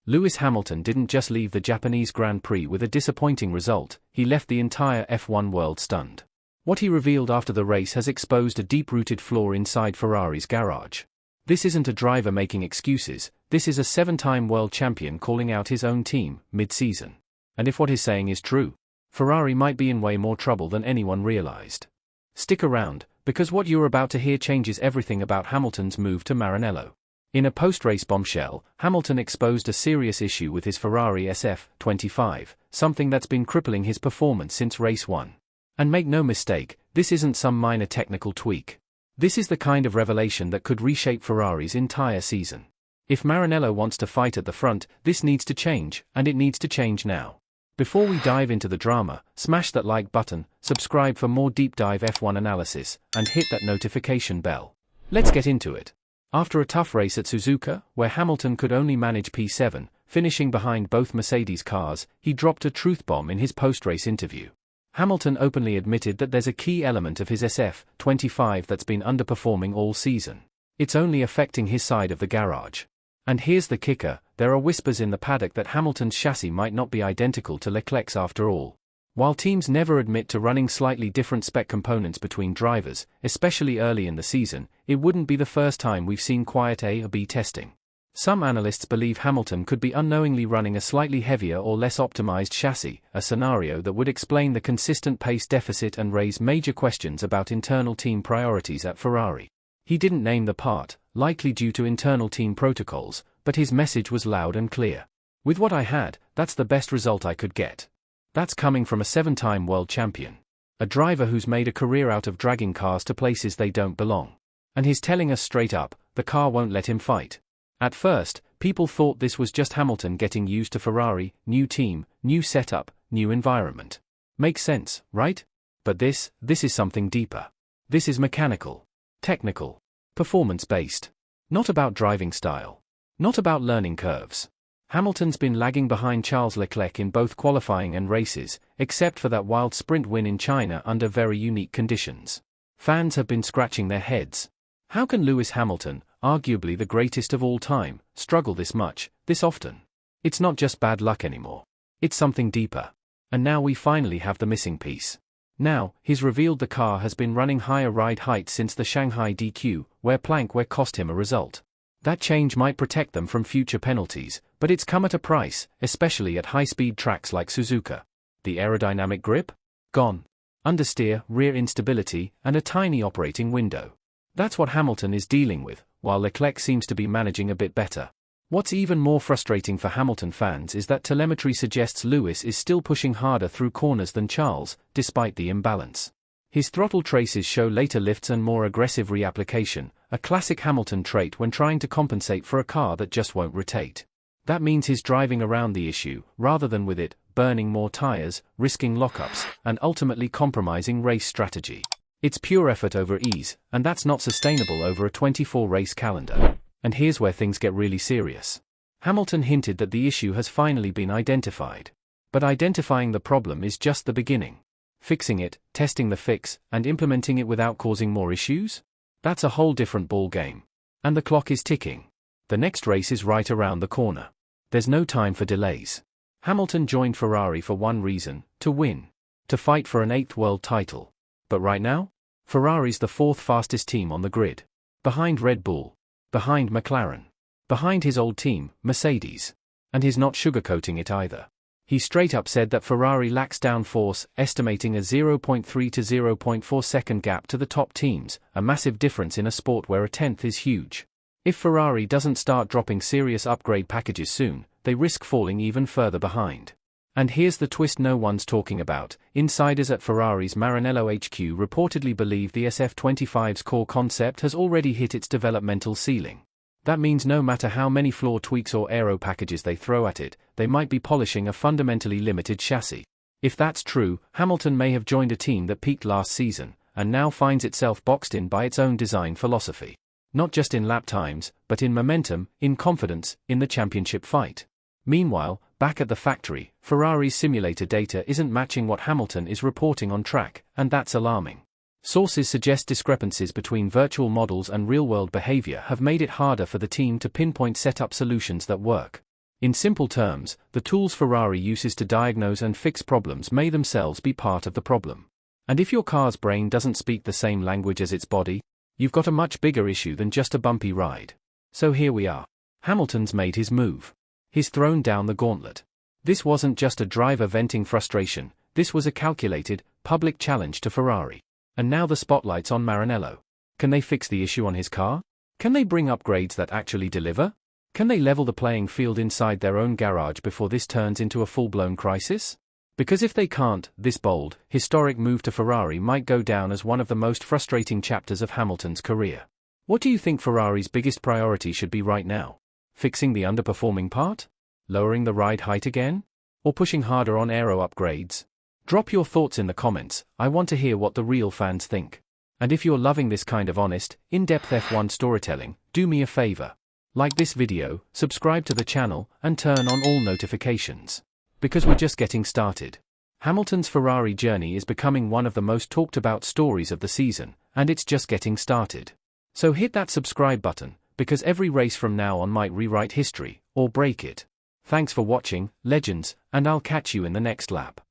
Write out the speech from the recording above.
Lewis Hamilton didn't just leave the Japanese Grand Prix with a disappointing result, he left the entire F1 world stunned. What he revealed after the race has exposed a deep-rooted flaw inside Ferrari's garage. This isn't a driver making excuses, this is a 7-time world champion calling out his own team, mid-season. And if what he's saying is true, Ferrari might be in way more trouble than anyone realized. Stick around, because what you're about to hear changes everything about Hamilton's move to Maranello. In a post-race bombshell, Hamilton exposed a serious issue with his Ferrari SF25, something that's been crippling his performance since race 1. And make no mistake, this isn't some minor technical tweak. This is the kind of revelation that could reshape Ferrari's entire season. If Maranello wants to fight at the front, this needs to change, and it needs to change now. Before we dive into the drama, smash that like button, subscribe for more deep dive F1 analysis, and hit that notification bell. Let's get into it. After a tough race at Suzuka, where Hamilton could only manage P7, finishing behind both Mercedes cars, he dropped a truth bomb in his post-race interview. Hamilton openly admitted that there's a key element of his SF25 that's been underperforming all season. It's only affecting his side of the garage. And here's the kicker, there are whispers in the paddock that Hamilton's chassis might not be identical to Leclerc's after all. While teams never admit to running slightly different spec components between drivers, especially early in the season, it wouldn't be the first time we've seen quiet A or B testing. Some analysts believe Hamilton could be unknowingly running a slightly heavier or less optimized chassis, a scenario that would explain the consistent pace deficit and raise major questions about internal team priorities at Ferrari. He didn't name the part, likely due to internal team protocols, but his message was loud and clear. With what I had, that's the best result I could get. That's coming from a 7-time world champion. A driver who's made a career out of dragging cars to places they don't belong. And he's telling us straight up, the car won't let him fight. At first, people thought this was just Hamilton getting used to Ferrari, new team, new setup, new environment. Makes sense, right? But this is something deeper. This is mechanical, technical, performance-based. Not about driving style. Not about learning curves. Hamilton's been lagging behind Charles Leclerc in both qualifying and races, except for that wild sprint win in China under very unique conditions. Fans have been scratching their heads. How can Lewis Hamilton, arguably the greatest of all time, struggle this much, this often? It's not just bad luck anymore. It's something deeper. And now we finally have the missing piece. Now, he's revealed the car has been running higher ride heights since the Shanghai DQ, where Planck cost him a result. That change might protect them from future penalties, but it's come at a price, especially at high-speed tracks like Suzuka. The aerodynamic grip? Gone. Understeer, rear instability, and a tiny operating window. That's what Hamilton is dealing with, while Leclerc seems to be managing a bit better. What's even more frustrating for Hamilton fans is that telemetry suggests Lewis is still pushing harder through corners than Charles, despite the imbalance. His throttle traces show later lifts and more aggressive reapplication, a classic Hamilton trait when trying to compensate for a car that just won't rotate. That means he's driving around the issue, rather than with it, burning more tires, risking lockups, and ultimately compromising race strategy. It's pure effort over ease, and that's not sustainable over a 24-race calendar. And here's where things get really serious. Hamilton hinted that the issue has finally been identified. But identifying the problem is just the beginning. Fixing it, testing the fix, and implementing it without causing more issues? That's a whole different ballgame. And the clock is ticking. The next race is right around the corner. There's no time for delays. Hamilton joined Ferrari for one reason, to win. To fight for an 8th world title. But right now? Ferrari's the 4th fastest team on the grid. Behind Red Bull. Behind McLaren. Behind his old team, Mercedes. And he's not sugarcoating it either. He straight up said that Ferrari lacks downforce, estimating a 0.3 to 0.4 second gap to the top teams, a massive difference in a sport where a 10th is huge. If Ferrari doesn't start dropping serious upgrade packages soon, they risk falling even further behind. And here's the twist no one's talking about. Insiders at Ferrari's Maranello HQ reportedly believe the SF25's core concept has already hit its developmental ceiling. That means no matter how many floor tweaks or aero packages they throw at it, they might be polishing a fundamentally limited chassis. If that's true, Hamilton may have joined a team that peaked last season, and now finds itself boxed in by its own design philosophy. Not just in lap times, but in momentum, in confidence, in the championship fight. Meanwhile, back at the factory, Ferrari's simulator data isn't matching what Hamilton is reporting on track, and that's alarming. Sources suggest discrepancies between virtual models and real-world behavior have made it harder for the team to pinpoint setup solutions that work. In simple terms, the tools Ferrari uses to diagnose and fix problems may themselves be part of the problem. And if your car's brain doesn't speak the same language as its body, you've got a much bigger issue than just a bumpy ride. So here we are. Hamilton's made his move. He's thrown down the gauntlet. This wasn't just a driver venting frustration, this was a calculated, public challenge to Ferrari. And now the spotlight's on Maranello. Can they fix the issue on his car? Can they bring upgrades that actually deliver? Can they level the playing field inside their own garage before this turns into a full-blown crisis? Because if they can't, this bold, historic move to Ferrari might go down as one of the most frustrating chapters of Hamilton's career. What do you think Ferrari's biggest priority should be right now? Fixing the underperforming part? Lowering the ride height again? Or pushing harder on aero upgrades? Drop your thoughts in the comments, I want to hear what the real fans think. And if you're loving this kind of honest, in-depth F1 storytelling, do me a favor. Like this video, subscribe to the channel, and turn on all notifications. Because we're just getting started. Hamilton's Ferrari journey is becoming one of the most talked about stories of the season, and it's just getting started. So hit that subscribe button, because every race from now on might rewrite history, or break it. Thanks for watching, legends, and I'll catch you in the next lap.